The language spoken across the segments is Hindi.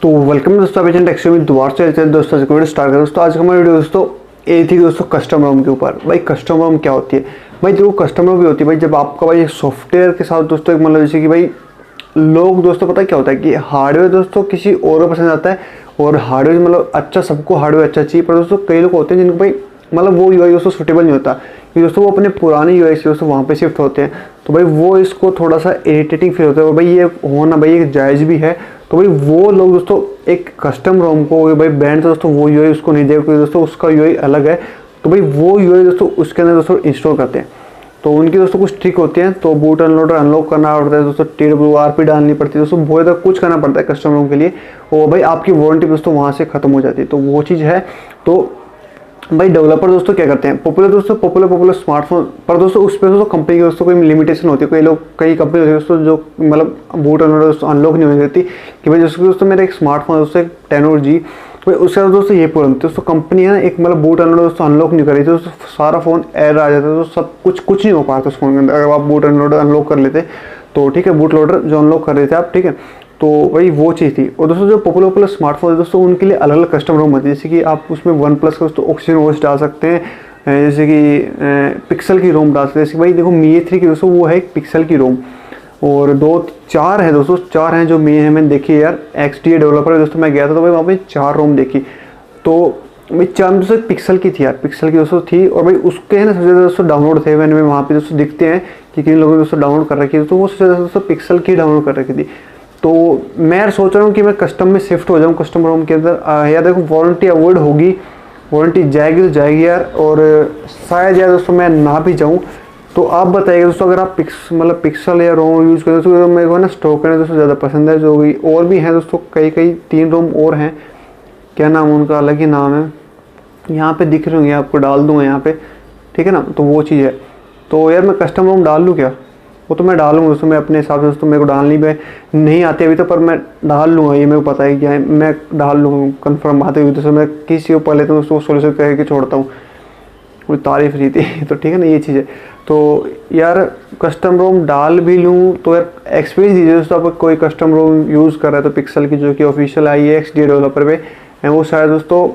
तो वेलकम दोस्तों, अभी टेक्सट दोबारा से चलते हैं दोस्तों वीडियो स्टार्ट करें। दोस्तों आज का हमारा वीडियो दोस्तों A3 दोस्तों कस्टम रोम के ऊपर। भाई कस्टम रोम क्या होती है? भाई जो कस्टम रोम भी होती है भाई, जब आपका भाई सॉफ्टवेयर के साथ दोस्तों एक मतलब जैसे कि भाई लोग दोस्तों पता क्या होता है कि हार्डवेयर दोस्तों किसी और को पसंद आता है और हार्डवेयर मतलब अच्छा, सबको हार्डवेयर अच्छा चाहिए, पर दोस्तों कई लोग होते हैं जिनको भाई मतलब वो यूआई दोस्तों सूटेबल नहीं होता कि दोस्तों वो अपने पुराने यूआई से दोस्तों वहाँ पे शिफ्ट होते हैं, तो भाई वो इसको थोड़ा सा इरिटेटिंग फील होता है। और भाई ये होना भाई एक जायज़ भी है। तो भाई वो लोग दोस्तों एक कस्टम रोम को भाई ब्रांड से दोस्तों वो यूआई उसको नहीं देगा क्योंकि दोस्तों उसका यूआई अलग है, तो भाई वो यूआई दोस्तों उसके अंदर दोस्तों इंस्टॉल करते हैं। तो उनकी दोस्तों कुछ ट्रिक होती है, तो बूट अनलोडर अनलॉक करना पड़ता है दोस्तों, twrp डालनी पड़ती है दोस्तों, बहुत ज़्यादा कुछ करना पड़ता है कस्टम रोम के लिए। और भाई आपकी वारंटी दोस्तों वहाँ से खत्म हो जाती है, तो वो चीज़ है। तो भाई डेवलपर दोस्तों क्या करते हैं, पॉपुलर स्मार्टफोन पर दोस्तों उस पर दोस्तों कंपनी की दोस्तों कोई लिमिटेशन होती है। कई कंपनी होती है दोस्तों जो मतलब बूट अनलोडर दोस्तों अनलॉक नहीं होने देती कि भाई दोस्तों मेरा एक स्मार्टफोन दोस्तों एक 10G, तो उसके बाद दोस्तों ये प्रॉब्लम थी दोस्तों, कंपनी है एक मतलब बूट अनलोडर दोस्तों अनलॉक नहीं कर रही थी, दोस्तों सारा फोन एरर आ जाता है, तो सब कुछ नहीं हो पाता उस फोन के अंदर अगर आप बूट अनलोडर अनलॉक कर लेते। तो ठीक है, बूट लोडर जो अनलॉक कर रहे थे आप, ठीक है, तो वही वो चीज़ थी। और दोस्तों जो पॉपुलर स्मार्टफोन है दोस्तों उनके लिए अलग अलग कस्टम रोम होती है, जैसे कि आप उसमें वन प्लस का दोस्तों ऑक्सीजन ओएस डाल सकते हैं, जैसे कि पिक्सल की रोम डाल सकते हैं। जैसे भाई देखो मी A3 की दोस्तों वो है एक पिक्सल की रोम, और चार है दोस्तों, चार हैं जो है मैंने देखी है यार, XDA डेवलपर है दोस्तों, मैं गया था तो भाई वहाँ पे 4 रोम देखी। तो भाई 4 दोस्तों पिक्सल की थी यार, पिक्सल की दोस्तों थी, और भाई उसके है ना सबसे ज़्यादा दोस्तों डाउनलोड थे मैंने वहाँ पे दोस्तों दिखते हैं कि किन लोगों ने दोस्तों डाउनलोड कर रखी थी, तो वो सबसे ज़्यादा दोस्तों पिक्सल की डाउनलोड कर रखी थी। तो मैं यार सोच रहा हूँ कि मैं कस्टम में शिफ्ट हो जाऊँ, कस्टम रोम के अंदर। यार देखो वारंटी अवॉइड होगी, वारंटी जाएगी तो जाएगी यार, और शायद यार दोस्तों मैं ना भी जाऊँ। तो आप बताइए दोस्तों, अगर आप पिक्सल या रोम यूज़ करें तो मेरे को ना स्टॉक करना दोस्तों ज़्यादा पसंद है। जो भी और भी हैं दोस्तों, कई 3 रोम और हैं, क्या नाम उनका अलग ही नाम है, यहाँ पे दिख रहे होंगे आपको, डाल दूँगा यहाँ पे, ठीक है ना। तो वो चीज़ है। तो यार मैं कस्टम रोम डाल लूँ क्या? वो तो मैं डालूंगा दोस्तों, मैं अपने हिसाब से दोस्तों, मेरे को डालनी भी नहीं आती अभी तो, पर मैं डाल लूँगा, ये मेरे को पता है क्या है, मैं डाल लूँगा कन्फर्म आते हुए दोस्तों। मैं किसी को पहले तो दोस्तों सोल्यूशन करके छोड़ता हूँ, कोई तारीफ रही थी तो ठीक है ना, ये चीज़ है। तो यार कस्टम रोम डाल भी लूँ तो यार एक्सपीरियंस दीजिए दोस्तों, आप कोई कस्टम रोम यूज़ कर रहा है तो पिक्सल की जो कि ऑफिशियल आई है XDA डेवलपर पे, वो शायद दोस्तों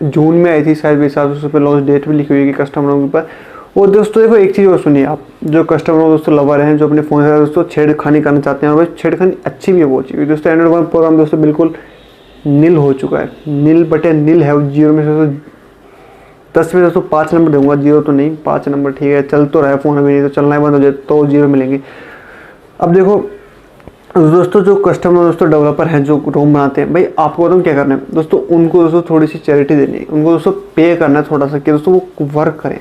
जून में आई थी शायद, भी साथ उस पर लॉन्च डेट भी लिखी हुई है कस्टम रोम के ऊपर। और दोस्तों देखो एक चीज़ और सुनिए, आप जो कस्टमर दोस्तों लवर हैं, जो अपने फ़ोन से दोस्तों छेड़खानी करना चाहते हैं, और भाई छेड़खानी अच्छी भी है वो चीज़ दोस्तों। एंड्रॉइड वन प्रोग्राम दोस्तों बिल्कुल नील हो चुका है, नील है, 0 में से 10 में दोस्तों 5 नंबर दूंगा, 0 तो नहीं, 5 नंबर ठीक है, चल तो रहा है फ़ोन, अभी नहीं तो चलना ही बंद हो जाए तो 0 मिलेंगे। अब देखो दोस्तों जो कस्टमर दोस्तों डेवलपर हैं जो रोम बनाते हैं, भाई आपको बताऊँ क्या करना है दोस्तों, उनको दोस्तों थोड़ी सी चैरिटी देनी है, उनको दोस्तों पे करना है थोड़ा सा कि दोस्तों वो वर्क करें,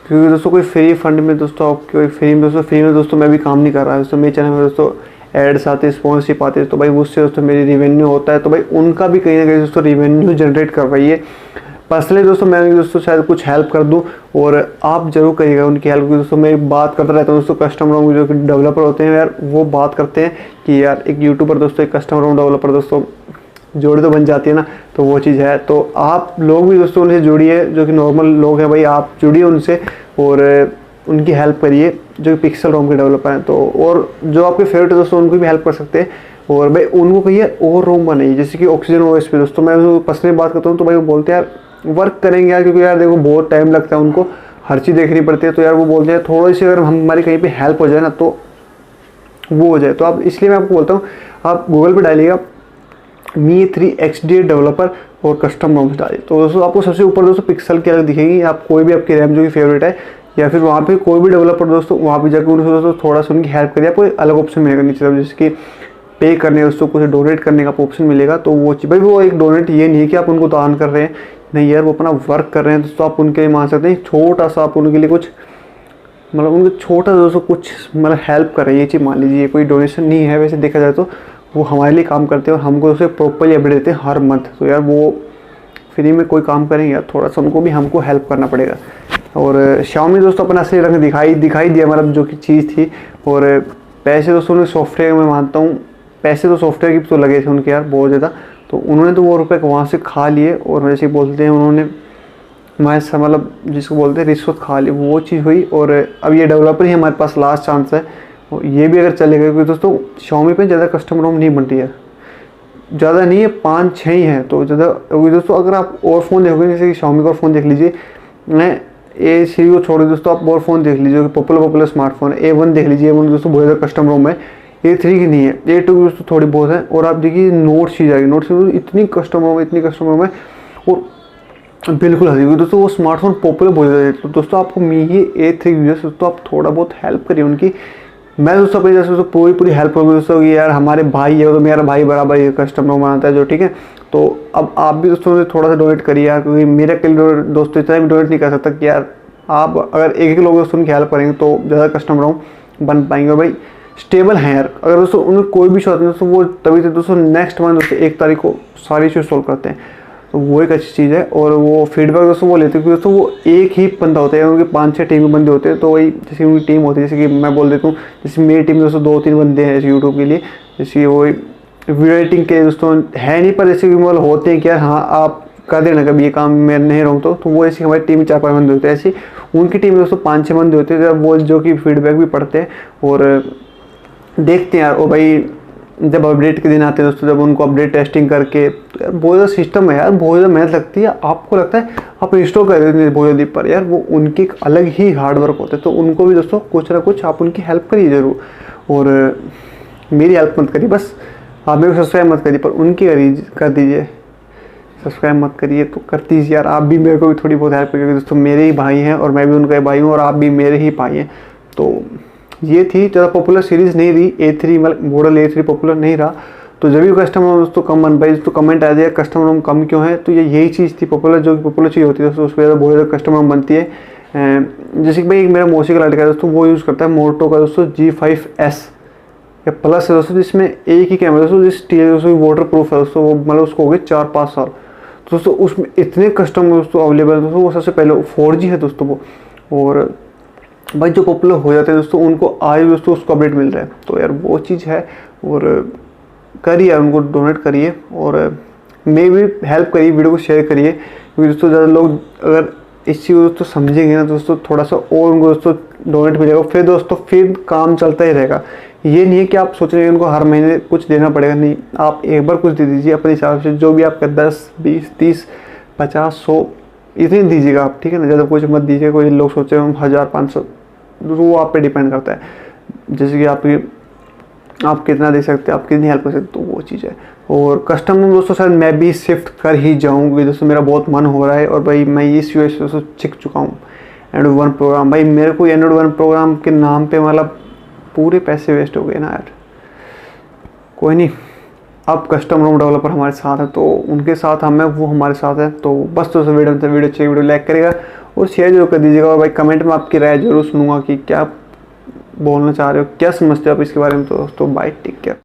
क्योंकि दोस्तों कोई फ्री फंड में दोस्तों आपकी कोई फ्री में दोस्तों मैं भी काम नहीं कर रहा है दोस्तों। मेरे चैनल में दोस्तों एड्स आते हैं, स्पॉन्सरशिप आते हैं, तो भाई उससे दोस्तों मेरी रिवेन्यू होता है, तो भाई उनका भी कहीं ना कहीं दोस्तों रिवेन्यू जनरेट कर रही है। पर्सनली दोस्तों मैं दोस्तों शायद कुछ हेल्प कर दूं, और आप जरूर करिएगा उनकी हेल्प, दोस्तों मैं बात करता रहता हूँ दोस्तों। कस्टम रोम जो डेवलपर होते हैं यार, वो बात करते हैं कि यार एक यूट्यूबर दोस्तों एक कस्टम रोम डेवलपर दोस्तों जोड़ी तो बन जाती है ना, तो वो चीज़ है। तो आप लोग भी दोस्तों उनसे जुड़िए, जो कि नॉर्मल लोग हैं भाई, आप जुड़िए उनसे और उनकी हेल्प करिए जो कि पिक्सल रोम के डेवलपर हैं। तो और जो आपके फेवरेट दोस्तों उनको भी हेल्प कर सकते हैं, और भाई उनको कहिए और रोम बनाइए, जैसे कि ऑक्सीजन ओएस पे दोस्तों मैं पर्सनली बात करता हूँ, तो भाई वो बोलते हैं यार वर्क करेंगे यार, क्योंकि यार देखो बहुत टाइम लगता है उनको, हर चीज़ देखनी पड़ती है, तो यार वो बोलते हैं थोड़ी सी अगर हमारी कहीं पर हेल्प हो जाए ना तो वो हो जाए। तो आप इसलिए मैं आपको बोलता हूँ, आप गूगल पर डालिएगा मी A3 XDA डेवलपर और कस्टम रोम्स डालिए, तो दोस्तों आपको सबसे ऊपर दोस्तों पिक्सल की अलग दिखेगी। आप कोई भी आपकी रैम जो कि फेवरेट है, या फिर वहाँ पे कोई भी डेवलपर दोस्तों वहाँ पे जाकर उनको दोस्तों थोड़ा सा उनकी हेल्प करिए, आपको अलग ऑप्शन मिलेगा नीचे तरफ, जैसे कि पे करने दोस्तों, कुछ डोनेट करने का ऑप्शन मिलेगा। तो वो भाई वो एक डोनेट ये नहीं है कि आप उनको दान कर रहे हैं, नहीं यार, वो अपना वर्क कर रहे हैं दोस्तों, आप उनके लिए मान सकते हैं छोटा सा, आप उनके लिए कुछ मतलब उनको छोटा दोस्तों कुछ मतलब हेल्प कर रहे हैं, ये चीज़ मान लीजिए। कोई डोनेशन नहीं है वैसे देखा जाए तो, वो हमारे लिए काम करते हैं और हमको उसे प्रॉपरली अपडेट देते हैं हर मंथ। तो यार वो फ्री में कोई काम करेंगे यार, थोड़ा सा उनको भी हमको हेल्प करना पड़ेगा। और शाओमी दोस्तों अपना असली रंग दिखाई दिया, मतलब जो कि चीज़ थी। और पैसे दोस्तों उन्हें सॉफ्टवेयर में मानता हूँ, पैसे तो सॉफ्टवेयर की तो लगे थे उनके यार बहुत ज़्यादा, तो उन्होंने तो वो रुपये वहाँ से खा लिए, और जैसे बोलते हैं उन्होंने मैं मतलब जिसको बोलते हैं रिश्वत खा ली, वो चीज़ हुई। और अब ये डेवलपर ही हमारे पास लास्ट चांस है, ये भी अगर चलेगा, क्योंकि दोस्तों Xiaomi पे ज़्यादा कस्टम रोम नहीं बन रही है, ज़्यादा नहीं है, 5-6 ही हैं। तो ज़्यादा दोस्तों अगर आप और फ़ोन देखोगे, जैसे कि Xiaomi का फ़ोन देख लीजिए, मैं A3 को छोड़ दोस्तों आप और फ़ोन देख लीजिए, पॉपुलर स्मार्टफोन A1 देख लीजिए, A1 दोस्तों बहुत ज़्यादा कस्टम रोम है। A3 की नहीं है, A2 की दोस्तों थोड़ी बहुत है। और आप देखिए नोट सीरीज आएगी, नोट सीरीज इतनी कस्टम रोम है, इतनी कस्टम रोम है, और बिल्कुल हंसी हुई दोस्तों। वो स्मार्टफोन पॉपुलर बहुत ज़्यादा है। तो दोस्तों आपको मिई A3 यूजर्स दोस्तों आप थोड़ा बहुत हेल्प करिए उनकी। मैं दोस्तों अपनी जैसे दोस्तों पूरी हेल्प करूँगी दोस्तों कि यार हमारे भाई है, तो मेरा भाई बराबर ये कस्टम रोम बनाता है जो, ठीक है। तो अब आप भी दोस्तों मुझे थोड़ा सा डोनेट करिए यार, क्योंकि मेरा के लिए दोस्तों इतना भी डोनेट नहीं कर सकता कि यार आप अगर एक लोग दोस्तों उनकी हेल्प करेंगे तो ज़्यादा कस्टम रोम बन पाएंगे। और भाई स्टेबल हैं यार, अगर दोस्तों उन्हें कोई भी शॉट नहीं दोस्तों, वो तभी से दोस्तों नेक्स्ट मंथ दोस्तों 1 तारीख को सारी इशू सॉल्व करते हैं। तो वो एक अच्छी चीज़ है। और वो फीडबैक दोस्तों वो लेते हैं, क्योंकि दोस्तों वो एक ही बंदा होता है, उनके 5-6 टीम के बंदे होते हैं। तो वही जैसे उनकी टीम होती है, जैसे कि मैं बोल देता हूँ, जैसे मेरी टीम में दोस्तों 2-3 बंदे हैं यूट्यूब के लिए, जैसे वो वीडियो एडिटिंग के दोस्तों है नहीं, पर जैसे कि मतलब होते हैं कि यार हाँ आप कर देना कभी ये काम, मैं नहीं रहूँ तो वो ऐसी हमारी टीम में 4-5 बंदे होते हैं। ऐसी उनकी टीम में दोस्तों 5-6 बंदे होते हैं, जब वो जो कि फीडबैक भी पढ़ते हैं और देखते हैं यार। और भाई जब अपडेट के दिन आते हैं दोस्तों, जब उनको अपडेट टेस्टिंग करके, तो यार बहुत ज़्यादा सिस्टम है यार, बहुत ज़्यादा मेहनत लगती है। आपको लगता है आप इंस्टॉल कर देते हैं बहुत जल्दी, पर यार वो उनकी एक अलग ही हार्डवर्क होता है। तो उनको भी दोस्तों कुछ ना कुछ आप उनकी हेल्प करिए ज़रूर। और मेरी हेल्प मत करिए, बस आप मेरे को सब्सक्राइब मत करिए, पर उनकी कर दीजिए। सब्सक्राइब मत करिए तो कर दीजिए यार, आप भी मेरे को भी थोड़ी बहुत हेल्प करिए, दोस्तों मेरे ही भाई हैं और मैं भी उनका भाई हूँ, और आप भी मेरे ही भाई हैं। तो ये थी ज़्यादा पॉपुलर सीरीज़ नहीं रही A3, मतलब मॉडल A3 पॉपुलर नहीं रहा। तो जब भी कस्टम रोम दोस्तों कम बन पाई, तो कमेंट आ जाए कस्टम रोम कम क्यों है, तो ये यही चीज़ थी पॉपुलर, जो कि पॉपुलर चीज़ होती है दोस्तों, उस पर बहुत ज़्यादा कस्टम रोम बनती है। जैसे कि भाई एक मेरा मौसी का लड़का है दोस्तों, वो यूज़ करता है मोटो का दोस्तों G5S या प्लस है दोस्तों, जिसमें एक ही कैमरा दोस्तों, जिस दोस्तों वाटर प्रूफ है दोस्तों, वो मतलब उसको हो गए 4-5 साल। तो दोस्तों उसमें इतने कस्टम दोस्तों अवेलेबल है दोस्तों। वो सबसे पहले 4G है दोस्तों वो, और भाई जो पॉपुलर हो जाते हैं दोस्तों उनको आज दोस्तों उसको अपडेट मिल रहा है। तो यार वो चीज़ है। और करिए यार, उनको डोनेट करिए, और मे भी हेल्प करिए, वीडियो को शेयर करिए, क्योंकि दोस्तों ज़्यादा लोग अगर इस चीज़ को दोस्तों समझेंगे ना दोस्तों, थोड़ा सा और उनको दोस्तों डोनेट मिलेगा, फिर दोस्तों फिर काम चलता ही रहेगा। ये नहीं है कि आप सोच रहे हैं उनको हर महीने कुछ देना पड़ेगा, नहीं, आप एक बार कुछ दे दीजिए अपने हिसाब से, जो भी आपका 10, 20, 30, 50, 100 इतने दीजिएगा आप, ठीक है ना। ज़्यादा कुछ मत दीजिए। कोई लोग सोचे हम 1000, 500, वो आप पे डिपेंड करता है, जैसे कि आप कितना दे सकते हैं, आप कितनी हेल्प कर सकते, तो वो चीज़ है। और कस्टम में दोस्तों शायद मैं भी शिफ्ट कर ही जाऊँ, क्योंकि दोस्तों मेरा बहुत मन हो रहा है। और भाई मैं इस यूएस से दोस्तों सीख चुका हूँ एंड्रॉइड 1 प्रोग्राम। भाई मेरे को एंड्रॉइड 1 प्रोग्राम के नाम पे मतलब पूरे पैसे वेस्ट हो गए ना यार। कोई नहीं, अब कस्टम रोम डेवलपर हमारे साथ है, तो उनके साथ हम हैं, वो हमारे साथ है। तो बस दोस्तों वीडियो अच्छी वीडियो लाइक करेगा और शेयर जरूर कर दीजिएगा। और भाई कमेंट में आपकी राय जरूर सुनूंगा कि क्या बोलना चाह रहे हो, क्या समझते हो आप इसके बारे में। तो दोस्तों बाय, टेक केयर।